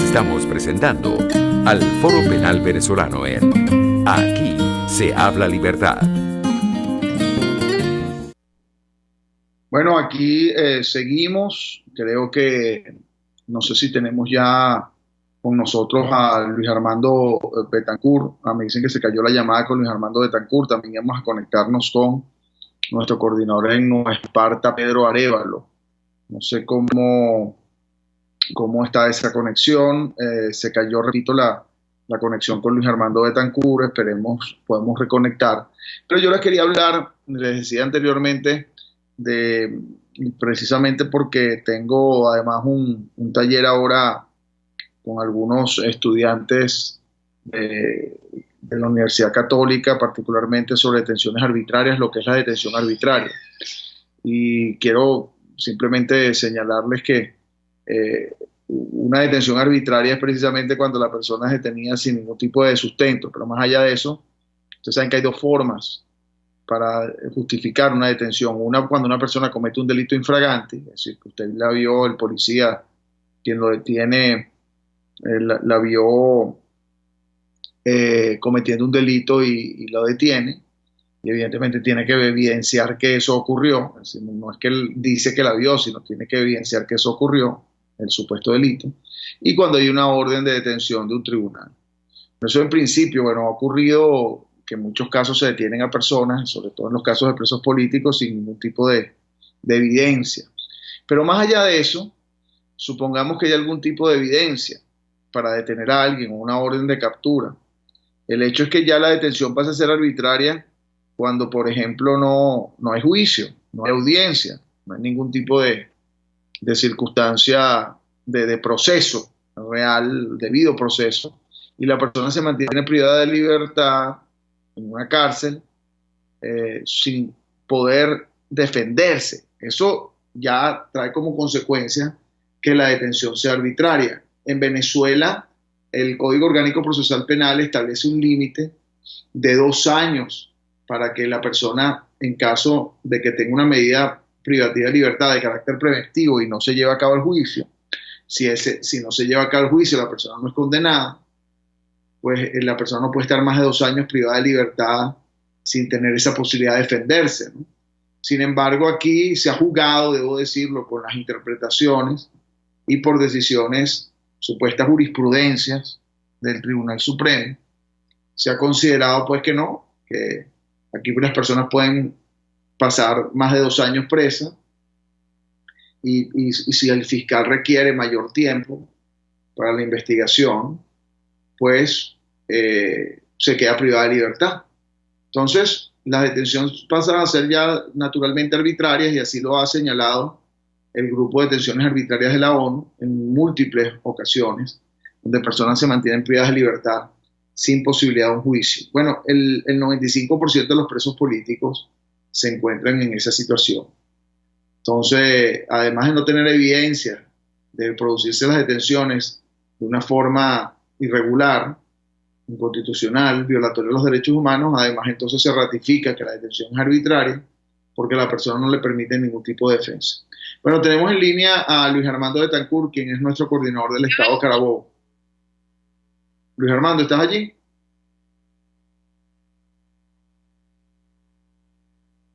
Estamos presentando al Foro Penal Venezolano en Aquí se habla libertad. Bueno, aquí seguimos. Creo que no sé si tenemos ya con nosotros a Luis Armando Betancourt. Me dicen que se cayó la llamada con Luis Armando Betancourt. También vamos a conectarnos con nuestro coordinador en Nueva Esparta, Pedro Arévalo. No sé cómo está esa conexión. Se cayó, repito, la conexión con Luis Armando Betancourt. Esperemos, podemos reconectar. Pero yo les quería hablar, les decía anteriormente, precisamente porque tengo además un taller ahora con algunos estudiantes de la Universidad Católica, particularmente sobre detenciones arbitrarias, lo que es la detención arbitraria. Y quiero simplemente señalarles que una detención arbitraria es precisamente cuando la persona es detenida sin ningún tipo de sustento, pero más allá de eso, ustedes saben que hay dos formas para justificar una detención. Una, cuando una persona comete un delito infragante, es decir, que usted la vio, el policía, quien lo detiene, la vio cometiendo un delito y lo detiene, y evidentemente tiene que evidenciar que eso ocurrió. Es decir, no es que él dice que la vio, sino tiene que evidenciar que eso ocurrió, el supuesto delito. Y cuando hay una orden de detención de un tribunal. Eso en principio, bueno, ha ocurrido que en muchos casos se detienen a personas, sobre todo en los casos de presos políticos, sin ningún tipo de evidencia. Pero más allá de eso, supongamos que hay algún tipo de evidencia para detener a alguien o una orden de captura. El hecho es que ya la detención pasa a ser arbitraria cuando, por ejemplo, no hay juicio, no hay audiencia, no hay ningún tipo de circunstancia de proceso real, debido proceso, y la persona se mantiene privada de libertad en una cárcel sin poder defenderse. Eso ya trae como consecuencia que la detención sea arbitraria. En Venezuela, el Código Orgánico Procesal Penal establece un límite de 2 años para que la persona, en caso de que tenga una medida privativa de libertad de carácter preventivo y no se lleva a cabo el juicio, si no se lleva a cabo el juicio, la persona no es condenada, pues la persona no puede estar más de 2 años privada de libertad sin tener esa posibilidad de defenderse, ¿no? Sin embargo, aquí se ha jugado, debo decirlo, con las interpretaciones y por decisiones, supuestas jurisprudencias del Tribunal Supremo. Se ha considerado pues que no, que aquí las personas pueden pasar más de 2 años presas y si el fiscal requiere mayor tiempo para la investigación, pues se queda privada de libertad. Entonces, las detenciones pasan a ser ya naturalmente arbitrarias y así lo ha señalado el Grupo de Detenciones Arbitrarias de la ONU en múltiples ocasiones, donde personas se mantienen privadas de libertad sin posibilidad de un juicio. Bueno, el 95% de los presos políticos se encuentran en esa situación. Entonces, además de no tener evidencia de producirse las detenciones de una forma irregular, inconstitucional, violatoria de los derechos humanos, además entonces se ratifica que la detención es arbitraria porque la persona no le permite ningún tipo de defensa. Bueno, tenemos en línea a Luis Armando Betancourt, quien es nuestro coordinador del Estado Carabobo. Luis Armando, ¿estás allí?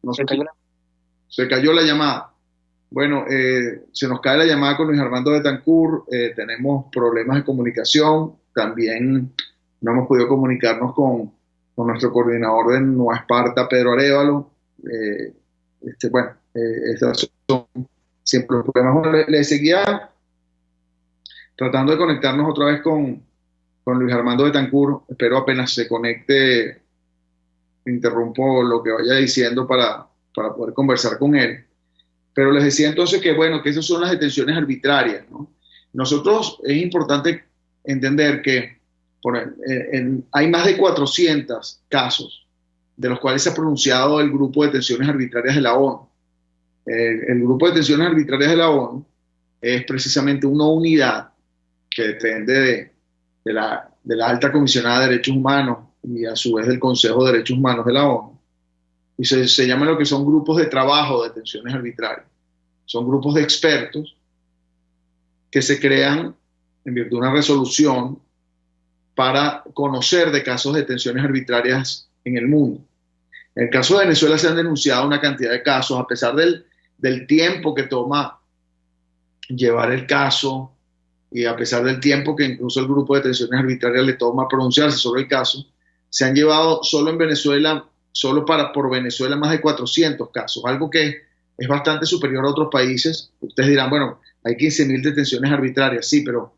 No sé, se cayó la llamada. Bueno, se nos cae la llamada con Luis Armando Betancourt, tenemos problemas de comunicación, también no hemos podido comunicarnos con nuestro coordinador de Nueva Esparta, Pedro Arévalo. Estos son siempre los problemas. Bueno, le seguía tratando de conectarnos otra vez con Luis Armando Betancourt. Espero apenas se conecte, interrumpo lo que vaya diciendo para poder conversar con él. Pero les decía entonces que, bueno, que esas son las detenciones arbitrarias, ¿no? Nosotros es importante entender que hay más de 400 casos de los cuales se ha pronunciado el Grupo de Detenciones Arbitrarias de la ONU. El Grupo de Detenciones Arbitrarias de la ONU es precisamente una unidad que depende de la Alta Comisionada de Derechos Humanos y a su vez del Consejo de Derechos Humanos de la ONU. Y se llaman lo que son grupos de trabajo de detenciones arbitrarias. Son grupos de expertos que se crean en virtud de una resolución para conocer de casos de detenciones arbitrarias en el mundo. En el caso de Venezuela se han denunciado una cantidad de casos, a pesar del tiempo que toma llevar el caso y a pesar del tiempo que incluso el grupo de detenciones arbitrarias le toma pronunciarse sobre el caso, se han llevado solo en Venezuela, por Venezuela, más de 400 casos, algo que es bastante superior a otros países. Ustedes dirán, bueno, hay 15.000 detenciones arbitrarias, sí, pero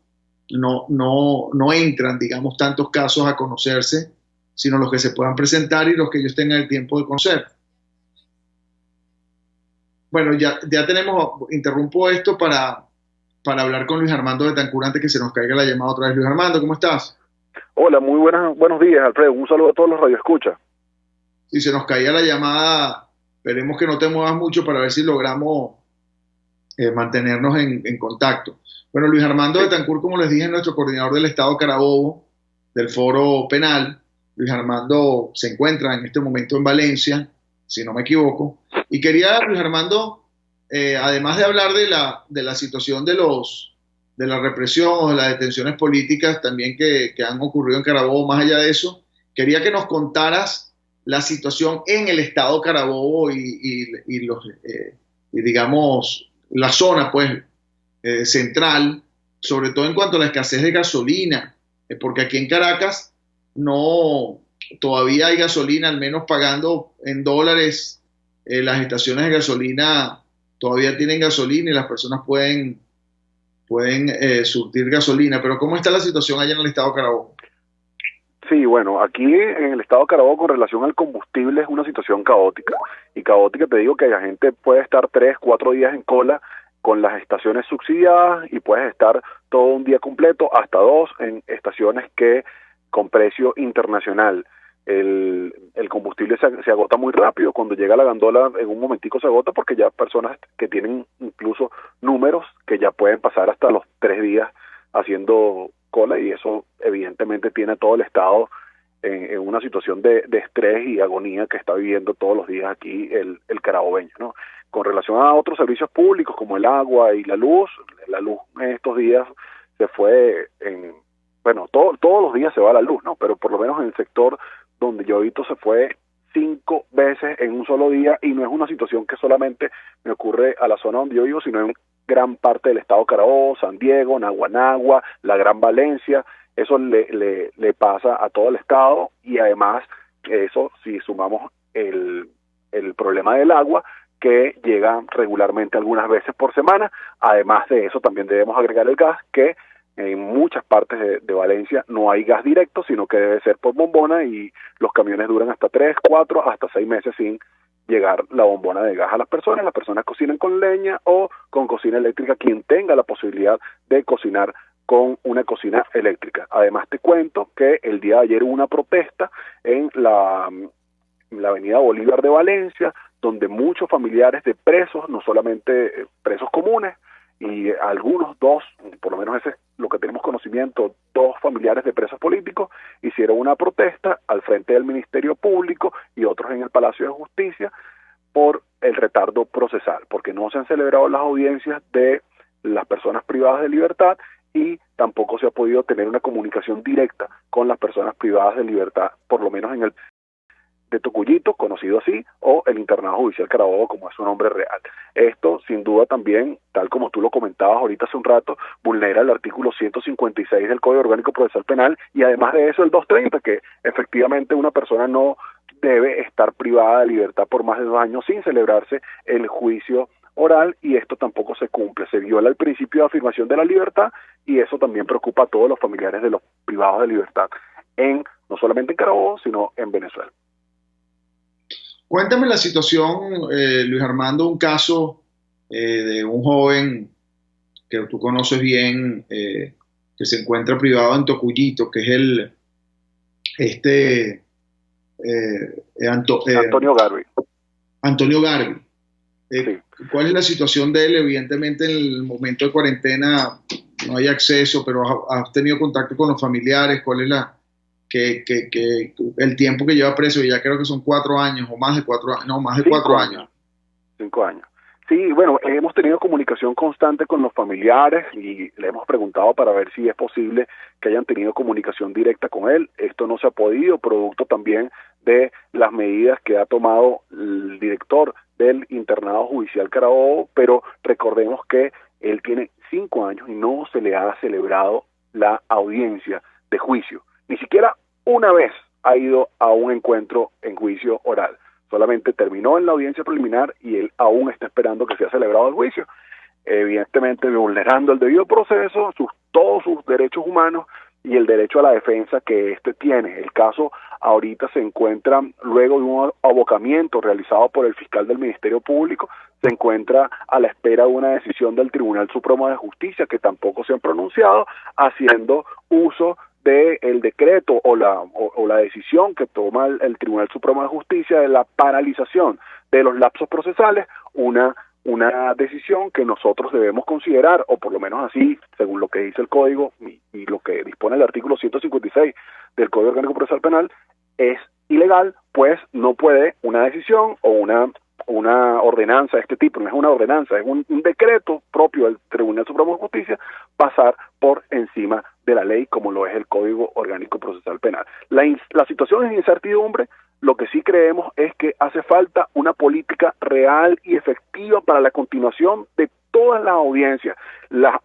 no entran, digamos, tantos casos a conocerse, sino los que se puedan presentar y los que ellos tengan el tiempo de conocer. Bueno, ya tenemos, interrumpo esto para hablar con Luis Armando Betancur antes que se nos caiga la llamada otra vez. Luis Armando, ¿cómo estás? Hola, muy buenos días, Alfredo. Un saludo a todos los radioescuchas. Si se nos caía la llamada, esperemos que no te muevas mucho para ver si logramos mantenernos en contacto. Bueno, Luis Armando Betancur, como les dije, es nuestro coordinador del Estado Carabobo, del Foro Penal. Luis Armando se encuentra en este momento en Valencia, si no me equivoco. Y quería, Luis Armando, además de hablar de la situación de la represión o de las detenciones políticas también que han ocurrido en Carabobo, más allá de eso, quería que nos contaras la situación en el Estado Carabobo y digamos, la zona, pues, central, sobre todo en cuanto a la escasez de gasolina, porque aquí en Caracas todavía hay gasolina, al menos pagando en dólares, las estaciones de gasolina todavía tienen gasolina y las personas pueden surtir gasolina. Pero ¿cómo está la situación allá en el Estado Carabobo? Sí, bueno, aquí en el Estado Carabobo con relación al combustible es una situación caótica. Y caótica te digo que la gente puede estar 3, 4 días en cola con las estaciones subsidiadas y puedes estar todo un día completo, hasta 2 en estaciones que con precio internacional. El combustible se agota muy rápido. Cuando llega la gandola en un momentico se agota porque ya personas que tienen incluso números que ya pueden pasar hasta los 3 días haciendo cola, y eso evidentemente tiene a todo el Estado en una situación de estrés y agonía que está viviendo todos los días aquí el carabobeño, ¿no? Con relación a otros servicios públicos como el agua y la luz en estos días se fue todos los días se va la luz, ¿no? Pero por lo menos en el sector donde yo habito se fue 5 veces en un solo día, y no es una situación que solamente me ocurre a la zona donde yo vivo, sino en gran parte del Estado Carabobo, San Diego, Naguanagua, la Gran Valencia. Eso le pasa a todo el Estado, y además eso, si sumamos el problema del agua, que llega regularmente algunas veces por semana. Además de eso también debemos agregar el gas, que en muchas partes de Valencia no hay gas directo, sino que debe ser por bombona, y los camiones duran hasta 3, 4, hasta 6 meses sin llegar la bombona de gas a las personas. Las personas cocinan con leña o con cocina eléctrica, quien tenga la posibilidad de cocinar con una cocina eléctrica. Además te cuento que el día de ayer hubo una protesta en la avenida Bolívar de Valencia, donde muchos familiares de presos, no solamente presos comunes, y algunos 2, por lo menos ese es lo que tenemos conocimiento, 2 familiares de presos políticos hicieron una protesta al frente del Ministerio Público y otros en el Palacio de Justicia por el retardo procesal, porque no se han celebrado las audiencias de las personas privadas de libertad y tampoco se ha podido tener una comunicación directa con las personas privadas de libertad, por lo menos en el de Tocuyito, conocido así, o el Internado Judicial Carabobo, como es su nombre real. Esto, sin duda, también, tal como tú lo comentabas ahorita hace un rato, vulnera el artículo 156 del Código Orgánico Procesal Penal, y además de eso el 230, que efectivamente una persona no debe estar privada de libertad por más de 2 años sin celebrarse el juicio oral, y esto tampoco se cumple. Se viola el principio de afirmación de la libertad, y eso también preocupa a todos los familiares de los privados de libertad, no solamente en Carabobo, sino en Venezuela. Cuéntame la situación, Luis Armando, un caso de un joven que tú conoces bien, que se encuentra privado en Tocuyito, que es Antonio Garbi. Antonio Garbi. Sí. ¿Cuál es la situación de él? Evidentemente en el momento de cuarentena no hay acceso, pero has tenido contacto con los familiares. ¿Cuál es el tiempo que lleva preso? Ya creo que son 4 años o más de 4 años. No, más de 4 años. 5 años. Sí, bueno, hemos tenido comunicación constante con los familiares y le hemos preguntado para ver si es posible que hayan tenido comunicación directa con él. Esto no se ha podido, producto también de las medidas que ha tomado el director del internado judicial Carabobo, pero recordemos que él tiene 5 años y no se le ha celebrado la audiencia de juicio. Ni siquiera una vez ha ido a un encuentro en juicio oral. Solamente terminó en la audiencia preliminar y él aún está esperando que sea celebrado el juicio, evidentemente vulnerando el debido proceso, todos sus derechos humanos y el derecho a la defensa que éste tiene. El caso ahorita se encuentra, luego de un abocamiento realizado por el fiscal del Ministerio Público, se encuentra a la espera de una decisión del Tribunal Supremo de Justicia, que tampoco se han pronunciado, haciendo uso del decreto o la decisión que toma el Tribunal Supremo de Justicia de la paralización de los lapsos procesales, una decisión que nosotros debemos considerar, o por lo menos así, según lo que dice el Código y lo que dispone el artículo 156 del Código Orgánico Procesal Penal, es ilegal, pues no puede una decisión o una ordenanza de este tipo, no es una ordenanza, es un decreto propio del Tribunal Supremo de Justicia, pasar por encima de la ley como lo es el Código Orgánico Procesal Penal. La situación es incertidumbre. Lo que sí creemos es que hace falta una política real y efectiva para la continuación de todas las audiencias.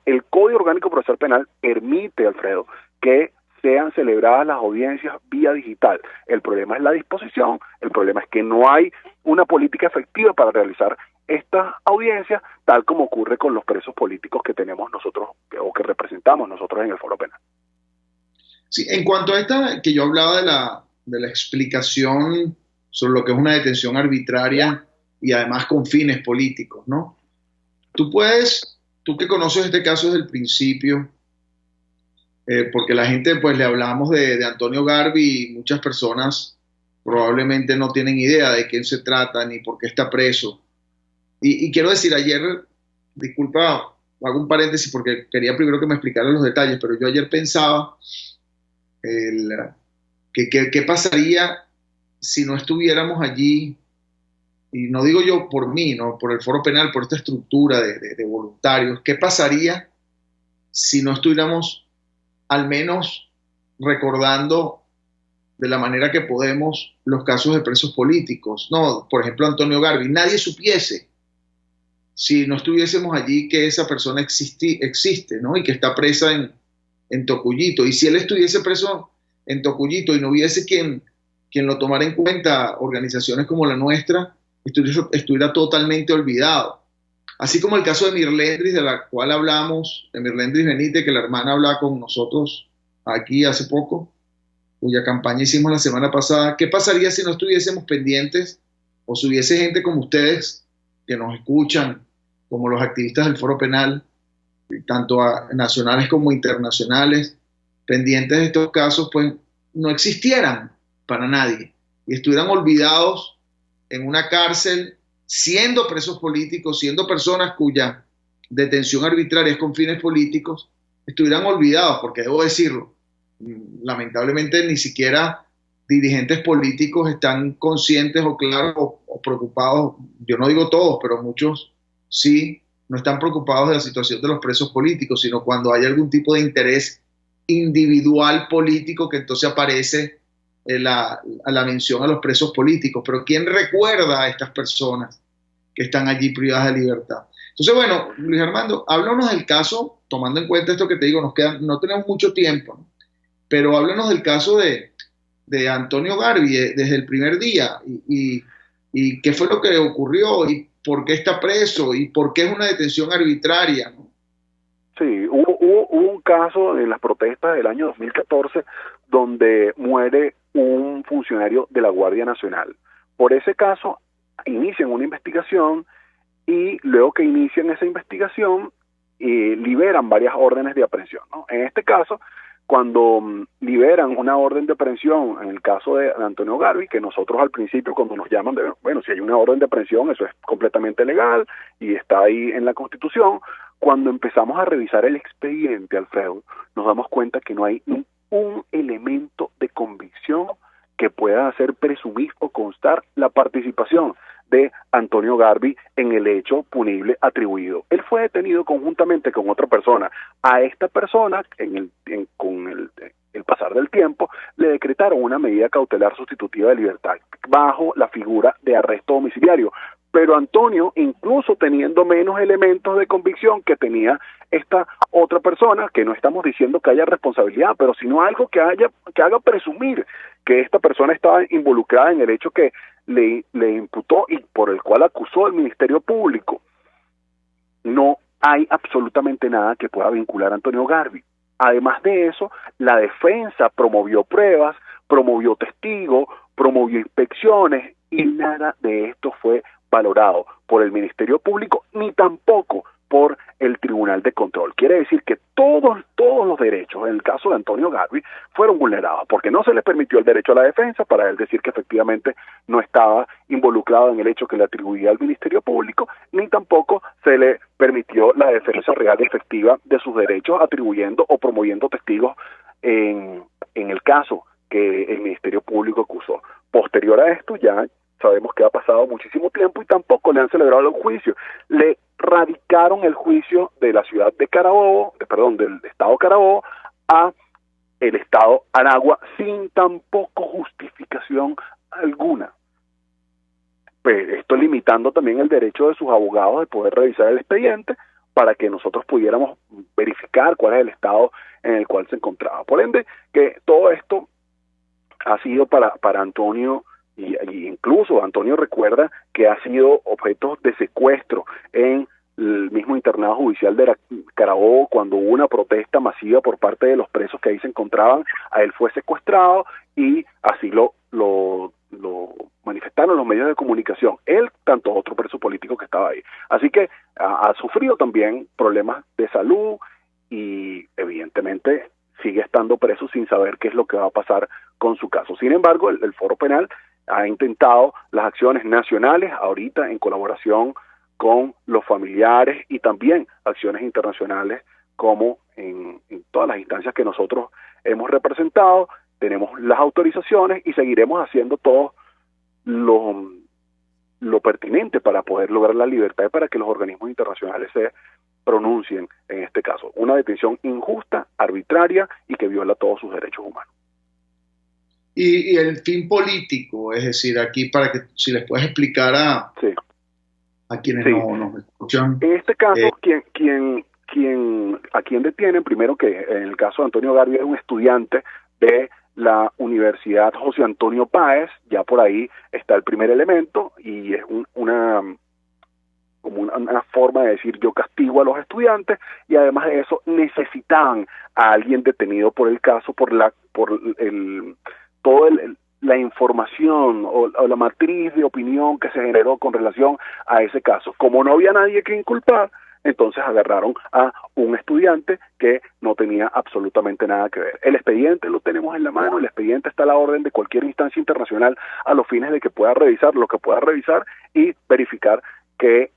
El Código Orgánico Procesal Penal permite, Alfredo, que sean celebradas las audiencias vía digital. El problema es la disposición, el problema es que no hay una política efectiva para realizar estas audiencias, tal como ocurre con los presos políticos que tenemos nosotros o que representamos nosotros en el Foro Penal. Sí, en cuanto a esta, que yo hablaba de la explicación sobre lo que es una detención arbitraria y además con fines políticos, ¿no? Tú que conoces este caso desde el principio, porque la gente, pues le hablamos de Antonio Garvi y muchas personas probablemente no tienen idea de quién se trata ni por qué está preso. Y quiero decir, ayer, disculpa, hago un paréntesis porque quería primero que me explicaran los detalles, pero yo ayer pensaba qué pasaría si no estuviéramos allí, y no digo yo por mí, no por el Foro Penal, por esta estructura de voluntarios, qué pasaría si no estuviéramos al menos recordando de la manera que podemos los casos de presos políticos, no, por ejemplo Antonio Garvi, nadie supiese si no estuviésemos allí que esa persona existe, ¿no? Y que está presa en Tocuyito, y si él estuviese preso en Tocuyito y no hubiese quien lo tomara en cuenta, organizaciones como la nuestra, estuviera totalmente olvidado. Así como el caso de Mirlendris, de la cual hablamos, de Mirlendris Benítez, que la hermana hablaba con nosotros aquí hace poco, cuya campaña hicimos la semana pasada. ¿Qué pasaría si no estuviésemos pendientes o si hubiese gente como ustedes que nos escuchan, como los activistas del Foro Penal, tanto nacionales como internacionales, pendientes de estos casos, pues no existieran para nadie y estuvieran olvidados en una cárcel, siendo presos políticos, siendo personas cuya detención arbitraria es con fines políticos, estuvieran olvidados, porque debo decirlo, lamentablemente ni siquiera dirigentes políticos están conscientes o claros o preocupados, yo no digo todos, pero muchos sí, no están preocupados de la situación de los presos políticos, sino cuando hay algún tipo de interés individual político que entonces aparece la mención a los presos políticos. Pero ¿quién recuerda a estas personas que están allí privadas de libertad? Entonces, bueno, Luis Armando, háblanos del caso, tomando en cuenta esto que te digo, no tenemos mucho tiempo, ¿no? Pero háblanos del caso de Antonio Garvi desde el primer día y qué fue lo que ocurrió y por qué está preso y por qué es una detención arbitraria, ¿no? Sí, hubo un caso en las protestas del año 2014 donde muere un funcionario de la Guardia Nacional. Por ese caso inician una investigación y luego que inician esa investigación liberan varias órdenes de aprehensión, ¿no? En este caso, cuando liberan una orden de aprehensión, en el caso de Antonio Garvi, que nosotros al principio cuando nos llaman, bueno, si hay una orden de aprehensión, eso es completamente legal y está ahí en la Constitución. Cuando empezamos a revisar el expediente, Alfredo, nos damos cuenta que no hay un elemento de convicción que pueda hacer presumir o constar la participación de Antonio Garvi en el hecho punible atribuido. Él fue detenido conjuntamente con otra persona. A esta persona, con el pasar del tiempo, le decretaron una medida cautelar sustitutiva de libertad bajo la figura de arresto domiciliario. Pero Antonio, incluso teniendo menos elementos de convicción que tenía esta otra persona, que no estamos diciendo que haya responsabilidad, pero sino algo que haga presumir que esta persona estaba involucrada en el hecho que le imputó y por el cual acusó el Ministerio Público, no hay absolutamente nada que pueda vincular a Antonio Garvi. Además de eso, la defensa promovió pruebas, promovió testigos, promovió inspecciones y nada de esto fue valorado por el Ministerio Público ni tampoco por el Tribunal de Control. Quiere decir que todos los derechos, en el caso de Antonio Garvi, fueron vulnerados, porque no se le permitió el derecho a la defensa para él decir que efectivamente no estaba involucrado en el hecho que le atribuía al Ministerio Público, ni tampoco se le permitió la defensa real y efectiva de sus derechos atribuyendo o promoviendo testigos en el caso que el Ministerio Público acusó. Posterior a esto ya sabemos que ha pasado muchísimo tiempo y tampoco le han celebrado el juicio. Le radicaron el juicio de la ciudad de Carabobo, del estado Carabobo, a el estado Aragua sin tampoco justificación alguna. Pero esto limitando también el derecho de sus abogados de poder revisar el expediente para que nosotros pudiéramos verificar cuál es el estado en el cual se encontraba. Por ende, que todo esto ha sido para Antonio, y incluso Antonio recuerda que ha sido objeto de secuestro en el mismo internado judicial de Carabobo cuando hubo una protesta masiva por parte de los presos que ahí se encontraban. A él fue secuestrado y así lo manifestaron los medios de comunicación, él, tanto otro preso político que estaba ahí. Así que ha sufrido también problemas de salud y evidentemente sigue estando preso sin saber qué es lo que va a pasar con su caso. Sin embargo, el Foro Penal ha intentado las acciones nacionales ahorita en colaboración con los familiares y también acciones internacionales como en todas las instancias que nosotros hemos representado. Tenemos las autorizaciones y seguiremos haciendo todo lo pertinente para poder lograr la libertad y para que los organismos internacionales se pronuncien en este caso. Una detención injusta, arbitraria y que viola todos sus derechos humanos. Y el fin político, es decir, aquí para que si les puedes explicar a quienes no nos escuchan. En este caso, a quien detienen, primero que en el caso de Antonio Garvi es un estudiante de la Universidad José Antonio Páez, ya por ahí está el primer elemento y es una forma de decir yo castigo a los estudiantes y además de eso necesitaban a alguien detenido por el caso, la información o la matriz de opinión que se generó con relación a ese caso. Como no había nadie que inculpar, entonces agarraron a un estudiante que no tenía absolutamente nada que ver. El expediente lo tenemos en la mano, el expediente está a la orden de cualquier instancia internacional a los fines de que pueda revisar lo que pueda revisar y verificar que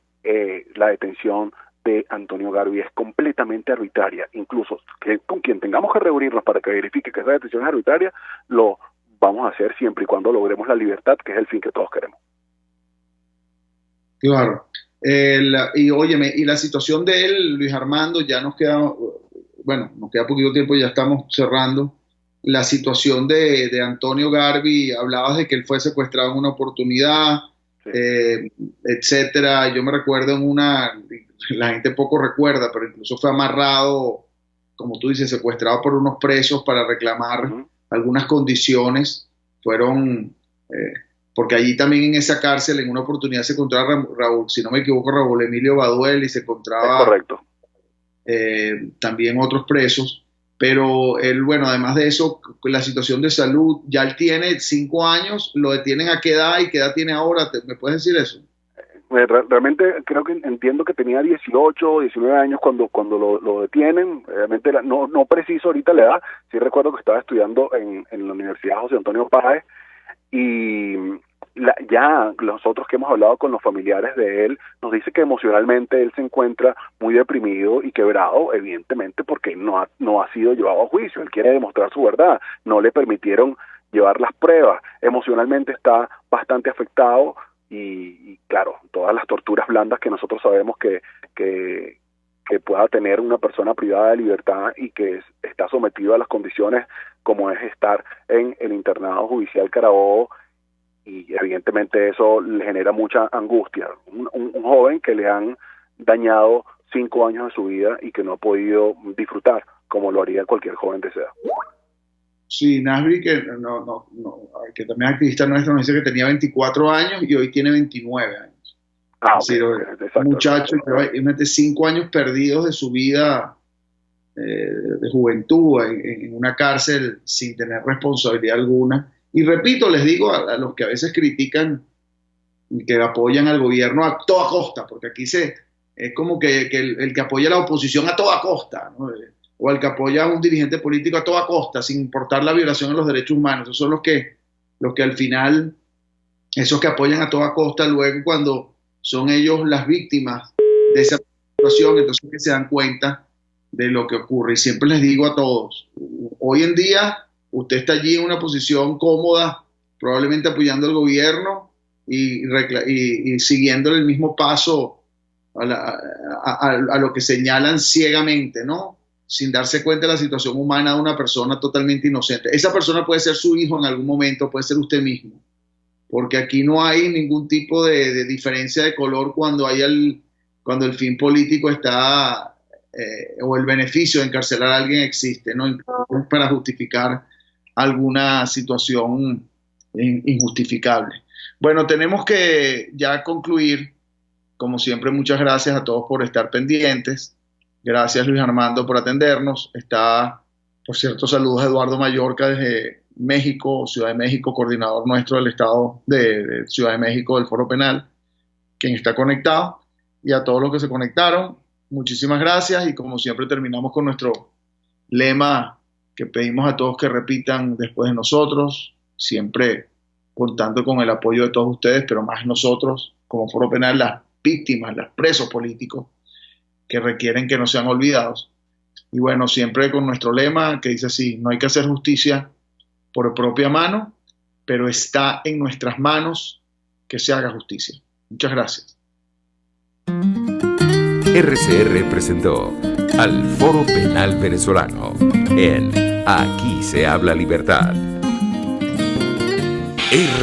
la detención de Antonio Garvi es completamente arbitraria. Incluso que con quien tengamos que reunirnos para que verifique que esa detención es arbitraria, lo vamos a hacer siempre y cuando logremos la libertad, que es el fin que todos queremos. Claro. Y óyeme, y la situación de él, Luis Armando, ya nos queda poquito tiempo, ya estamos cerrando. La situación de Antonio Garvi, hablabas de que él fue secuestrado en una oportunidad, etcétera. Yo me recuerdo la gente poco recuerda, pero incluso fue amarrado, como tú dices, secuestrado por unos presos para reclamar algunas condiciones. Fueron, porque allí también en esa cárcel en una oportunidad se encontraba Raúl, si no me equivoco, Raúl Emilio Baduel, y se encontraba también otros presos. Pero él, bueno, además de eso, la situación de salud, ya él tiene 5 años, ¿lo detienen a qué edad y qué edad tiene ahora? ¿Me puedes decir eso? Realmente creo que entiendo que tenía 18 o 19 años cuando lo detienen. Realmente no preciso ahorita la edad. Sí recuerdo que estaba estudiando en la Universidad José Antonio Páez y ya nosotros que hemos hablado con los familiares de él, nos dice que emocionalmente él se encuentra muy deprimido y quebrado, evidentemente porque no ha sido llevado a juicio. Él quiere demostrar su verdad, no le permitieron llevar las pruebas, emocionalmente está bastante afectado y claro, todas las torturas blandas que nosotros sabemos que pueda tener una persona privada de libertad y que está sometido a las condiciones como es estar en el internado judicial Carabobo, y evidentemente eso le genera mucha angustia. Un joven que le han dañado 5 años de su vida y que no ha podido disfrutar como lo haría cualquier joven de esa edad. Sí, Nasri, que también es activista nuestro, nos dice que tenía 24 años y hoy tiene 29 años. Es decir, un muchacho que mete 5 años perdidos de su vida de juventud en una cárcel sin tener responsabilidad alguna. Y repito, les digo a los que a veces critican y que apoyan al gobierno a toda costa, porque aquí es como que el que apoya a la oposición a toda costa, ¿no? O el que apoya a un dirigente político a toda costa, sin importar la violación de los derechos humanos. Esos son los que al final, esos que apoyan a toda costa, luego cuando son ellos las víctimas de esa situación, entonces que se dan cuenta de lo que ocurre. Y siempre les digo a todos, hoy en día usted está allí en una posición cómoda, probablemente apoyando al gobierno y siguiendo el mismo paso a lo que señalan ciegamente, ¿no? Sin darse cuenta de la situación humana de una persona totalmente inocente. Esa persona puede ser su hijo en algún momento, puede ser usted mismo, porque aquí no hay ningún tipo de diferencia de color cuando el fin político está, o el beneficio de encarcelar a alguien existe, ¿no? Para justificar alguna situación injustificable. Bueno, tenemos que ya concluir. Como siempre, muchas gracias a todos por estar pendientes. Gracias, Luis Armando, por atendernos. Está, por cierto, saludos a Eduardo Mallorca desde México, Ciudad de México, coordinador nuestro del Estado de Ciudad de México del Foro Penal, quien está conectado. Y a todos los que se conectaron, muchísimas gracias. Y como siempre, terminamos con nuestro lema que pedimos a todos que repitan después de nosotros, siempre contando con el apoyo de todos ustedes, pero más nosotros, como Foro Penal, las víctimas, los presos políticos que requieren que no sean olvidados. Y bueno, siempre con nuestro lema que dice así: no hay que hacer justicia por propia mano, pero está en nuestras manos que se haga justicia. Muchas gracias. RCR presentó al Foro Penal Venezolano en Aquí se habla libertad.